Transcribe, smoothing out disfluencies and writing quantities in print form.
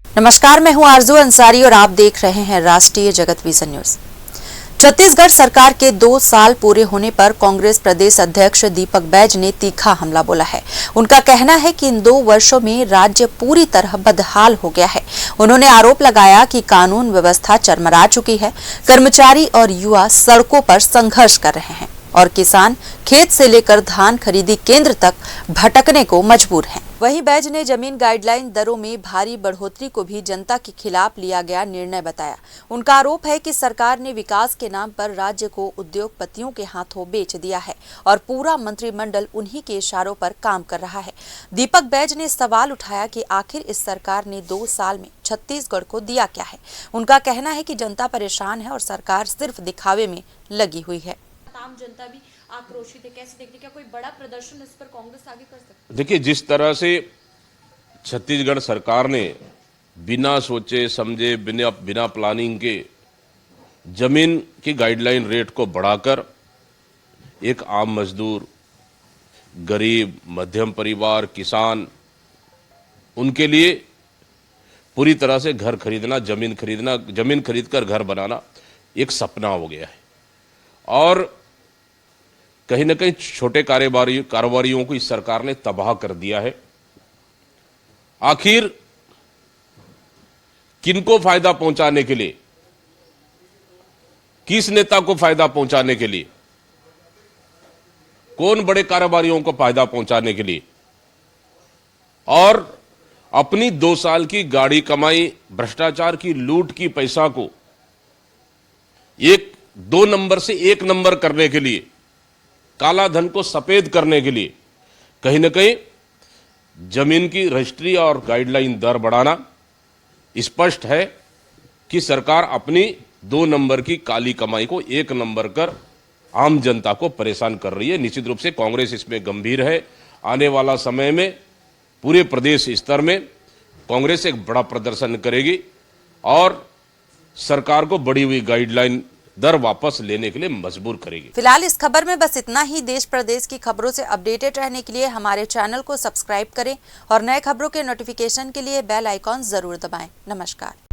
नमस्कार, मैं हूं आरजू अंसारी और आप देख रहे हैं राष्ट्रीय जगत विजन न्यूज। छत्तीसगढ़ सरकार के 2 साल पूरे होने पर कांग्रेस प्रदेश अध्यक्ष दीपक बैज ने तीखा हमला बोला है। उनका कहना है कि इन 2 वर्षों में राज्य पूरी तरह बदहाल हो गया है। उन्होंने आरोप लगाया कि कानून व्यवस्था चरमरा चुकी है, कर्मचारी और युवा सड़कों पर संघर्ष कर रहे हैं और किसान खेत से लेकर धान खरीदी केंद्र तक भटकने को मजबूर हैं। वहीं बैज ने जमीन गाइडलाइन दरों में भारी बढ़ोतरी को भी जनता के खिलाफ लिया गया निर्णय बताया। उनका आरोप है कि सरकार ने विकास के नाम पर राज्य को उद्योगपतियों के हाथों बेच दिया है और पूरा मंत्रिमंडल उन्हीं के इशारों पर काम कर रहा है। दीपक बैज ने सवाल उठाया कि आखिर इस सरकार ने 2 साल में छत्तीसगढ़ को दिया क्या है। उनका कहना है कि जनता परेशान है और सरकार सिर्फ दिखावे में लगी हुई है। आम जनता भी आक्रोशित है, कैसे देखते, क्या कोई बड़ा प्रदर्शन इस पर कांग्रेस आगे कर सकती है? देखिए, जिस तरह से छत्तीसगढ़ सरकार ने बिना सोचे समझे बिना प्लानिंग के जमीन की गाइडलाइन रेट को बढ़ाकर एक आम मजदूर, गरीब, मध्यम परिवार, किसान, उनके लिए पूरी तरह से घर खरीदना, जमीन खरीदकर घर बनाना एक सपना हो गया है। और कहीं न कहीं छोटे कारोबारियों को इस सरकार ने तबाह कर दिया है। आखिर किनको फायदा पहुंचाने के लिए, किस नेता को फायदा पहुंचाने के लिए, कौन बड़े कारोबारियों को फायदा पहुंचाने के लिए, और अपनी 2 साल की गाड़ी कमाई, भ्रष्टाचार की लूट की पैसा को 2 नंबर से 1 नंबर करने के लिए, काला धन को सफेद करने के लिए कहीं न कहीं जमीन की रजिस्ट्री और गाइडलाइन दर बढ़ाना स्पष्ट है कि सरकार अपनी 2 नंबर की काली कमाई को 1 नंबर कर आम जनता को परेशान कर रही है। निश्चित रूप से कांग्रेस इसमें गंभीर है। आने वाला समय में पूरे प्रदेश स्तर में कांग्रेस एक बड़ा प्रदर्शन करेगी और सरकार को बढ़ी हुई गाइडलाइन दर वापस लेने के लिए मजबूर करेगी। फिलहाल इस खबर में बस इतना ही। देश प्रदेश की खबरों से अपडेटेड रहने के लिए हमारे चैनल को सब्सक्राइब करें और नए खबरों के नोटिफिकेशन के लिए बेल आइकॉन जरूर दबाएं। नमस्कार।